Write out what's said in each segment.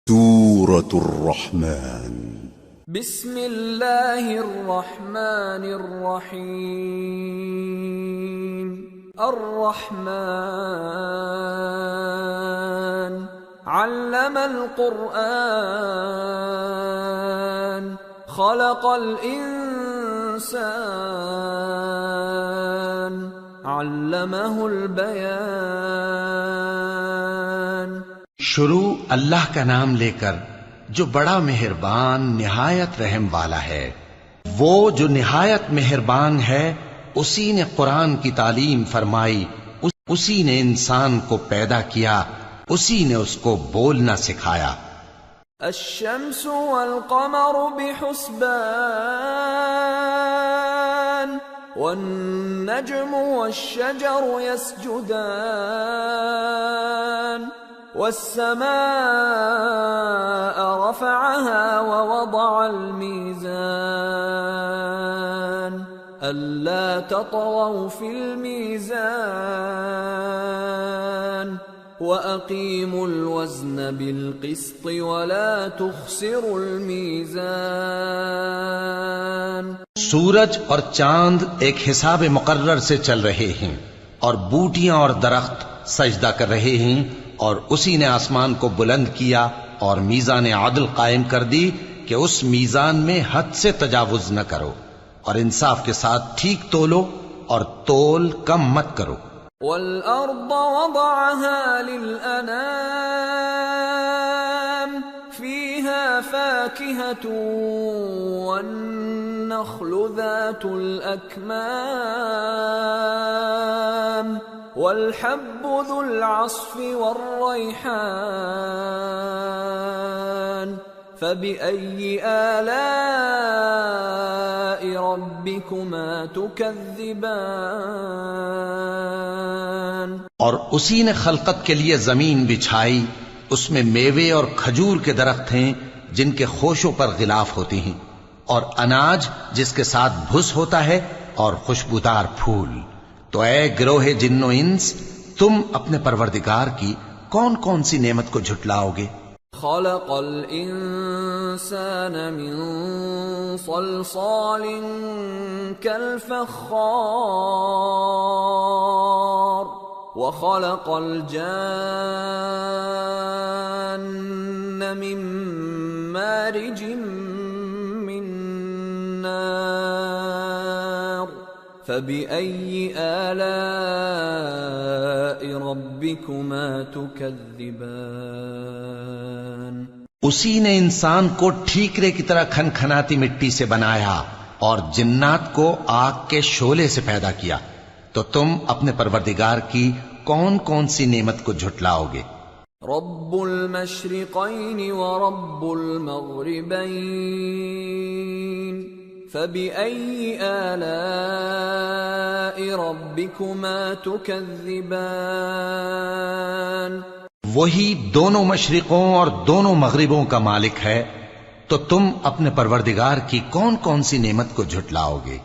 سورة الرحمن. بسم الله الرحمن الرحيم. الرحمن علم القرآن خلق الإنسان علمه البيان. شروع اللہ کا نام لے کر جو بڑا مہربان نہایت رحم والا ہے. وہ جو نہایت مہربان ہے اسی نے قرآن کی تعلیم فرمائی، اسی نے انسان کو پیدا کیا، اسی نے اس کو بولنا سکھایا. الشمس والقمر بحسبان والنجم والشجر يسجدان والسماء رفعها ووضع الميزان ألا تطغوا في الميزان وأقيموا الوزن بالقسط ولا تخسروا الميزان. سورج اور چاند ایک حساب مقرر سے چل رہے ہیں اور بوٹیاں اور درخت سجدہ کر رہے ہیں، اور اسی نے آسمان کو بلند کیا اور میزان عدل قائم کر دی کہ اس میزان میں حد سے تجاوز نہ کرو، اور انصاف کے ساتھ ٹھیک تولو اور تول کم مت کرو. والأرض وضعها للأنام فيها فاكهة والنخل ذات الأكمام والحب ذو العصف والريحان فبأي آلاء ربكما تكذبان. اور اسی نے خلقت کے لیے زمین بچھائی، اس میں میوے اور کھجور کے درخت ہیں جن کے خوشوں پر غلاف ہوتی ہیں، اور اناج جس کے ساتھ بھس ہوتا ہے، اور خوشبودار پھول. تو اے گروہ جن و انس، تم اپنے پروردگار کی کون کون سی نعمت کو جھٹلاؤ گے؟ خلق الانسان من صلصال كالفخار وخلق الجان من مارج من نار فبأي آلاء ربكما تكذبان. اسی نے انسان کو ٹھیکرے کی طرح کھنکھناتی مٹی سے بنایا اور جنات کو آگ کے شعلے سے پیدا کیا. تو تم اپنے پروردگار کی کون کون سی نعمت کو جھٹلاؤ گے؟ رب المشرقین ورب المغربین فبأي آلاء ربكما تكذبان. وہی دونوں مشرقوں اور دونوں مغربوں کا مالک ہے، تو تم اپنے پروردگار کی کون کون سی نعمت کو جھٹلاؤ گے؟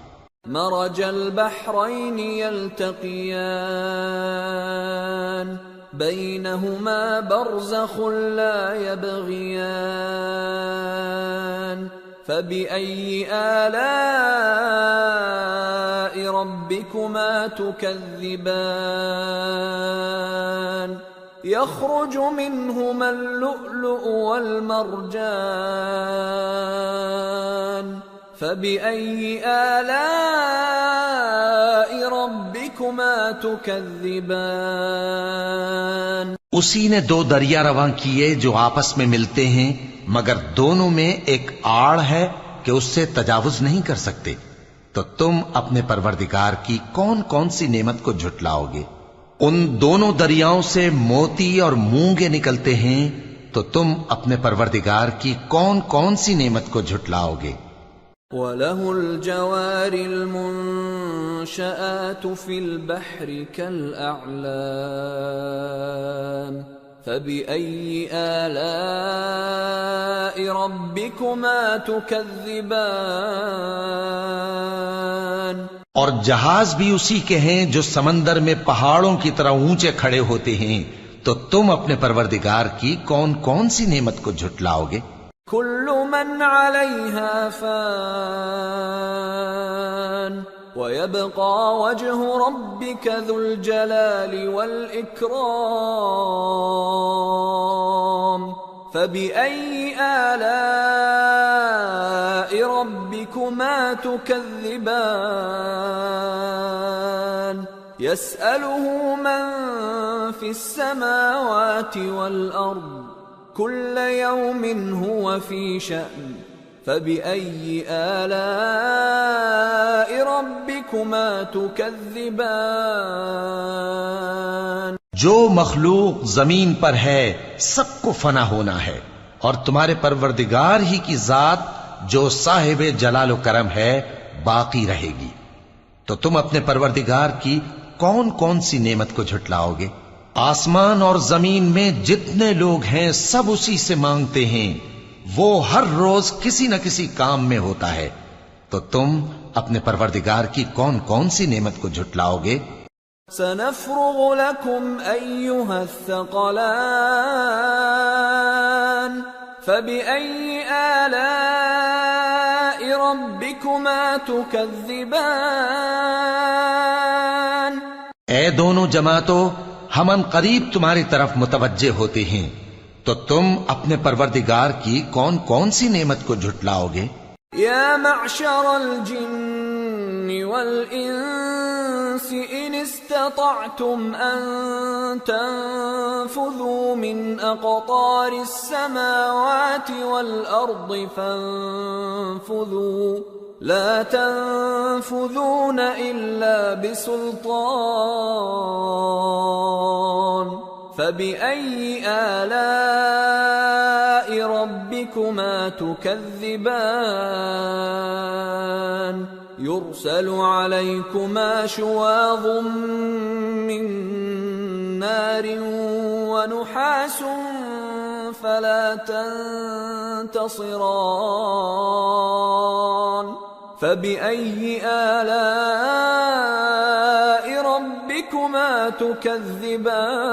مرج البحرین یلتقیان بینہما برزخ لا یبغیان فبأي آلاء ربكما تكذبان. يخرج منهما اللؤلؤ والمرجان فبأي آلاء ربكما تكذبان. اسی نے دو دریا رواں کیے جو آپس میں ملتے ہیں، مگر دونوں میں ایک آڑ ہے کہ اس سے تجاوز نہیں کر سکتے. تو تم اپنے پروردگار کی کون کون سی نعمت کو جھٹلاؤ گے؟ ان دونوں دریاؤں سے موتی اور مونگے نکلتے ہیں، تو تم اپنے پروردگار کی کون کون سی نعمت کو جھٹلاؤ گے؟ وَلَهُ الْجَوَارِ الْمُنشَآتُ فِي الْبَحْرِ كَالْأَعْلَامِ فَبِأَيِّ آلَاءِ رَبِّكُمَا تُكَذِّبَانِ. اور جہاز بھی اسی کے ہیں جو سمندر میں پہاڑوں کی طرح اونچے کھڑے ہوتے ہیں، تو تم اپنے پروردگار کی کون کون سی نعمت کو جھٹلاؤ گے؟ كل من عليها فان ويبقى وجه ربك ذو الجلال والإكرام فبأي آلاء ربكما تكذبان يسأله من في السماوات والأرض كل يوم هو في شأن فبأي آلاء ربكما تكذبان جو مخلوق زمین پر ہے سب کو فنا ہونا ہے، اور تمہارے پروردگار ہی کی ذات جو صاحب جلال و کرم ہے باقی رہے گی، تو تم اپنے پروردگار کی کون کون سی نعمت کو جھٹلاؤ گے؟ آسمان اور زمین میں جتنے لوگ ہیں سب اسی سے مانگتے ہیں، وہ ہر روز کسی نہ کسی کام میں ہوتا ہے، تو تم اپنے پروردگار کی کون کون سی نعمت کو جھٹلاؤ گے؟ سنفرغ لكم أيها الثقلان فبأي آلاء ربكما تكذبان اے دونوں جماعتوں، ہم ان قریب تمہاری طرف متوجہ ہوتے ہیں، تو تم اپنے پروردگار کی کون کون سی نعمت کو جھٹلاؤ گے؟ یا معشر الجن والانس ان استطعتم ان تنفذوا من اقطار السماوات والارض فانفذوا لا تنفذون الا بسلطان فبأي آلاء ربكما تكذبان يرسل عليكما شواظ من نار ونحاس فلا تنتصران فبأي آلاء ربكما تكذبان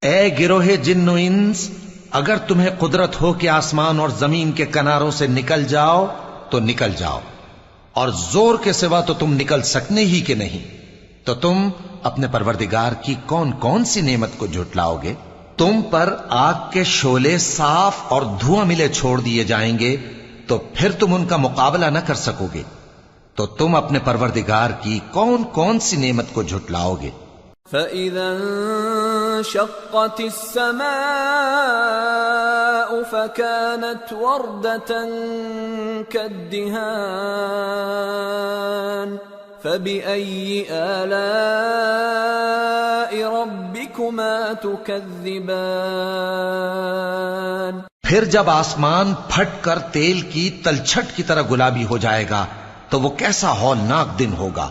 اے گروہ جن و انس، اگر تمہیں قدرت ہو کہ آسمان اور زمین کے کناروں سے نکل جاؤ تو نکل جاؤ، اور زور کے سوا تو تم نکل سکنے ہی کہ نہیں، تو تم اپنے پروردگار کی کون کون سی نعمت کو جھٹلاؤ گے؟ تم پر آگ کے شعلے صاف اور دھواں ملے چھوڑ دیے جائیں گے، تو پھر تم ان کا مقابلہ نہ کر سکو گے، تو تم اپنے پروردگار کی کون کون سی نعمت کو جھٹلاؤ گے؟ فَإِذَا انشَقَّتِ السَّمَاءُ فَكَانَتْ وَرْدَةً كَالدِّهَانِ فَبِأَيِّ آلَاءِ رَبِّكُمَا تُكَذِّبَانِ پھر جب آسمان پھٹ کر تیل کی تلچھٹ کی طرح گلابی ہو جائے گا تو وہ کیسا ہولناک دن ہوگا،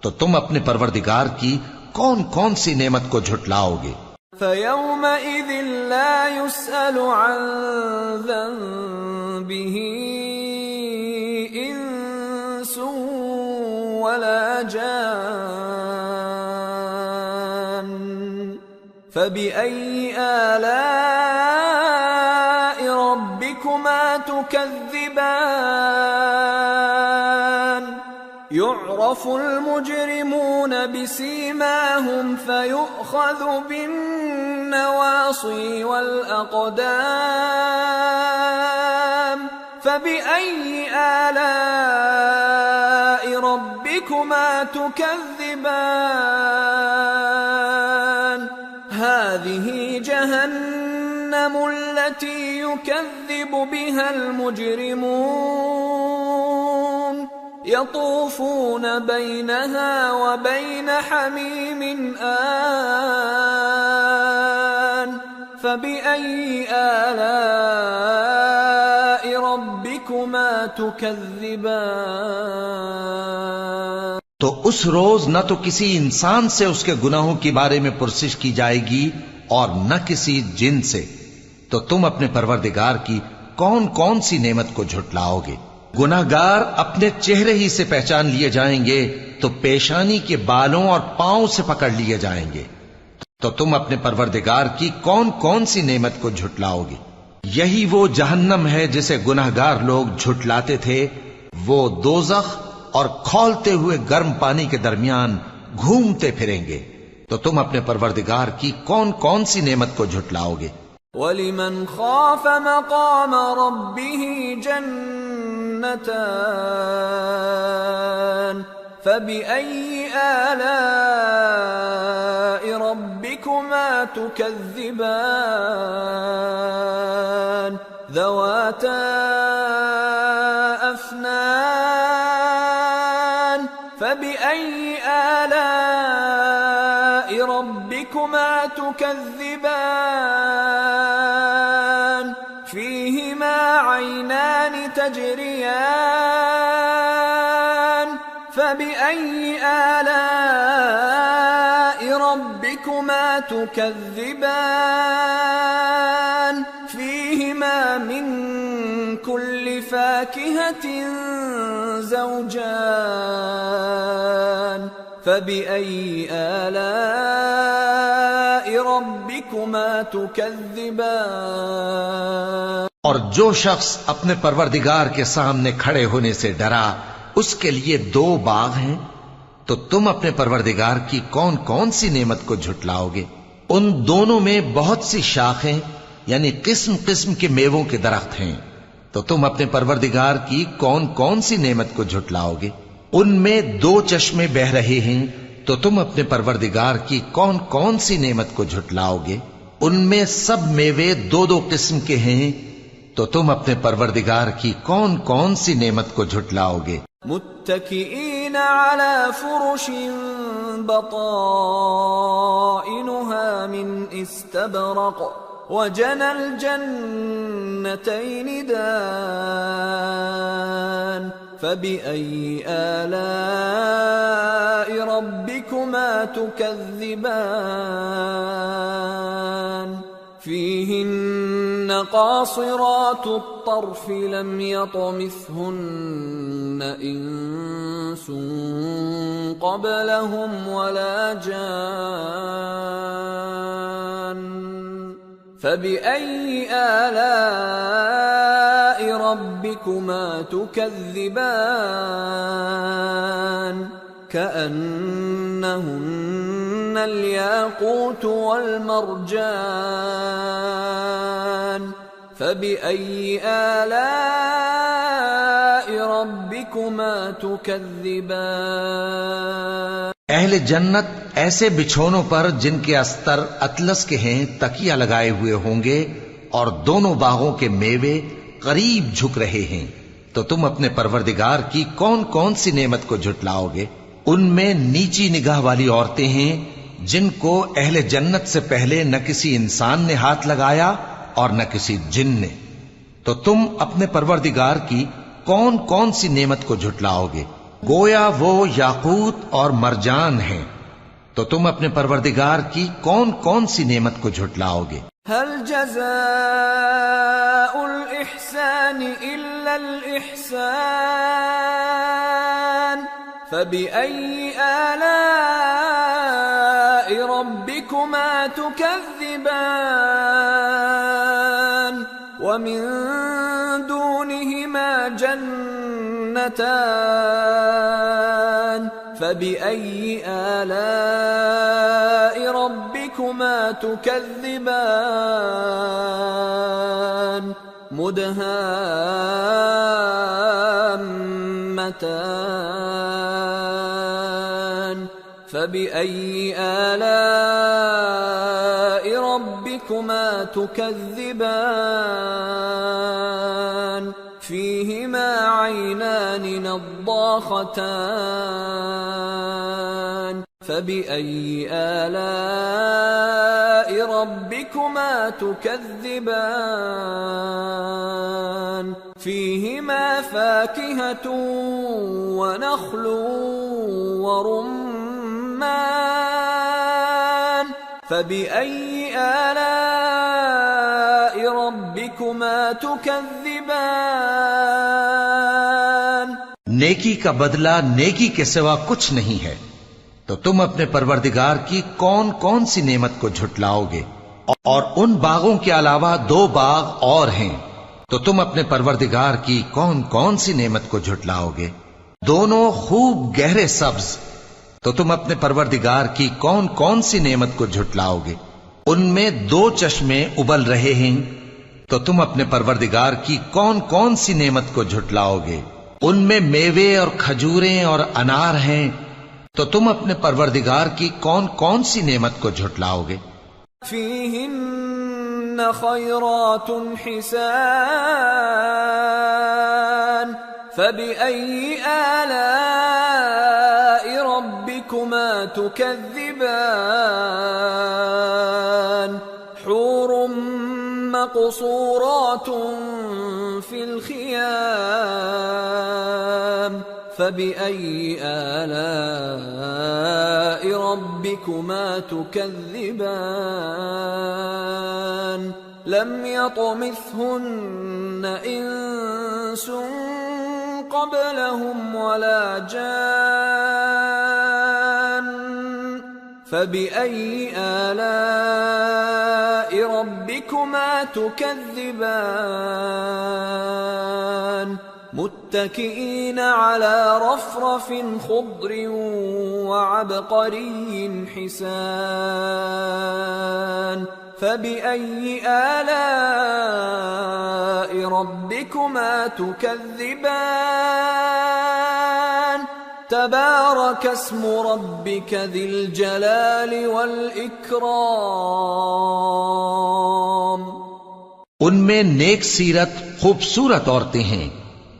تو تم اپنے پروردگار کی کون کون سی نعمت کو جھٹلاؤ گے؟ فَيَوْمَئِذٍ لَا يُسْأَلُ عَنْ ذَنبِهِ إِنسٌ وَلَا جَانٌّ فَبِأَيِّ آلَاءِ رَبِّكُمَا تُكَذِّبَانِ يُعْرَفُ الْمُجْرِمُونَ بِسِيمَاهُمْ فَيُؤْخَذُ بِالنَّوَاصِي وَالْأَقْدَامِ فَبِأَيِّ آلَاءِ رَبِّكُمَا تُكَذِّبَانِ هَذِهِ جَهَنَّمُ الَّتِي يُكَذِّبُ بِهَا الْمُجْرِمُونَ يطوفون بينها وبين حميم آن فبأي آلاء ربكما تكذبان تو اس روز نہ تو کسی انسان سے اس کے گناہوں کے بارے میں پرسش کی جائے گی اور نہ کسی جن سے، تو تم اپنے پروردگار کی کون کون سی نعمت کو جھٹلاؤ گے؟ گناہگار اپنے چہرے ہی سے پہچان لیے جائیں گے تو پیشانی کے بالوں اور پاؤں سے پکڑ لیے جائیں گے، تو تم اپنے پروردگار کی کون کون سی نعمت کو جھٹلاؤ گے؟ یہی وہ جہنم ہے جسے گنہگار لوگ جھٹلاتے تھے، وہ دوزخ اور کھولتے ہوئے گرم پانی کے درمیان گھومتے پھریں گے۔ تو تم اپنے پروردگار کی کون کون سی نعمت کو جھٹلاؤ گے؟ وَلِمَنْ خَافَ مَقَامَ رَبِّهِ جَنَّتَانِ فَبِأَيِّ آلَاءِ رَبِّكُمَا تُكَذِّبَانِ ذَوَاتَا أَفْنَانٍ فَبِأَيِّ آلَاءِ رَبِّكُمَا تُكَذِّبَانِ فِيهِمَا عَيْنَانِ تَجْرِيَانِ فَبِأَيِّ آلَاءِ رَبِّكُمَا تُكَذِّبَانِ فِيهِمَا مِن كُلِّ فَاكِهَةٍ زَوْجَانِ فَبِأَيِّ آلَاءِ رَبِّكُمَا تُكَذِّبَانِ۔ اور جو شخص اپنے پروردگار کے سامنے کھڑے ہونے سے ڈرا، اس کے لیے 2 باغ ہیں، تو تم اپنے پروردگار کی کون کون سی نعمت کو جھٹلاؤ گے؟ ان دونوں میں بہت سی شاخیں یعنی قسم قسم کے میووں کے درخت ہیں، تو تم اپنے پروردگار کی کون کون سی نعمت کو جھٹلاؤ گے؟ ان میں 2 چشمے بہ رہے ہیں، تو تم اپنے پروردگار کی کون کون سی نعمت کو جھٹلاؤ گے؟ ان میں سب میوے 2 قسم کے ہیں، تو تم اپنے پروردگار کی کون کون سی نعمت کو جھٹلاؤ گے؟ متكئين على فرش بطائنها من استبرق وجنى الجنتين دان فبأي آلاء ربكما تكذبان فيهن قاصرات الطرف لم يطمثهن إنس قبلهم ولا جان فبأي آلاء ربكما تكذبان كأنهن الياقوت والمرجان فبأي آلاء ربكما تكذبان۔ اہل جنت ایسے بچھونوں پر جن کے استر اطلس کے ہیں تکیہ لگائے ہوئے ہوں گے، اور دونوں باغوں کے میوے قریب جھک رہے ہیں، تو تم اپنے پروردگار کی کون کون سی نعمت کو جھٹلاؤ گے؟ ان میں نیچی نگاہ والی عورتیں ہیں جن کو اہل جنت سے پہلے نہ کسی انسان نے ہاتھ لگایا اور نہ کسی جن نے، تو تم اپنے پروردگار کی کون کون سی نعمت کو جھٹلاؤ گے؟ گویا وہ یاقوت اور مرجان ہیں، تو تم اپنے پروردگار کی کون کون سی نعمت کو جھٹلاؤ گے؟ هل جزاء الإحسان إلا الإحسان فبأي آلاء ربكما تكذبان ومن دونهما جنتان فبأي آلاء ربكما تكذبان مدهامتان فبأي آلاء ربكما تكذبان فيهما عينان نضاختان فبأي آلاء ربكما تكذبان فيهما فاكهة ونخل ورمان فبأي آلاء ربكما تكذبان۔ نیکی کا بدلہ نیکی کے سوا کچھ نہیں ہے، تو تم اپنے پروردگار کی کون کون سی نعمت کو جھٹلاؤ گے؟ اور ان باغوں کے علاوہ 2 باغ اور ہیں، تو تم اپنے پروردگار کی کون کون سی نعمت کو جھٹلاؤ گے؟ دونوں خوب گہرے سبز، تو تم اپنے پروردگار کی کون کون سی نعمت کو جھٹلاؤ گے؟ ان میں 2 چشمے ابل رہے ہیں، تو تم اپنے پروردگار کی کون کون سی نعمت کو جھٹلاؤ گے؟ ان میں میوے اور کھجوریں اور انار ہیں، تو تم اپنے پروردگار کی کون کون سی نعمت کو جھٹلاؤ گے؟ فیہن خیرات حسان فبأي آلاء ربكما تكذبان حور مقصورات في الخيام فبأي آلاء ربكما تكذبان لم يطمثهن إنس قبلهم ولا جان فبأي آلاء ربكما تكذبان متكئين على رفرف خضر وعبقري حسان فبأي آلاء ربكما تكذبان تبارك اسم ربك ذي الجلال والإكرام ان میں نیک سیرت خوبصورت عورتیں ہیں،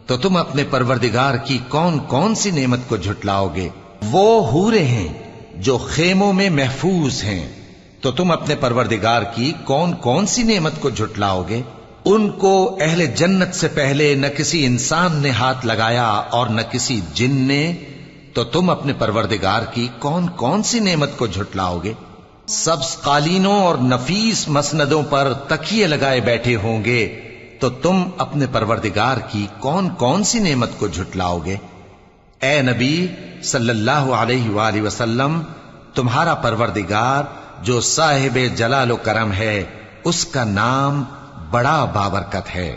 تو تم اپنے پروردگار کی کون کون سی نعمت کو جھٹلاؤ گے؟ وہ حوریں ہیں جو خیموں میں محفوظ ہیں، تو تم اپنے پروردگار کی کون کون سی نعمت کو جھٹلاؤ گے؟ ان کو اہل جنت سے پہلے نہ کسی انسان نے ہاتھ لگایا اور نہ کسی جن نے، تو تم اپنے پروردگار کی کون کون سی نعمت کو جھٹلاؤ گے؟ سبز قالینوں اور نفیس مسندوں پر تکیے لگائے بیٹھے ہوں گے، تو تم اپنے پروردگار کی کون کون سی نعمت کو جھٹلاؤ گے؟ اے نبی صلی اللہ علیہ وآلہ وسلم، تمہارا پروردگار جو صاحب جلال و کرم ہے، اس کا نام بڑا بابرکت ہے۔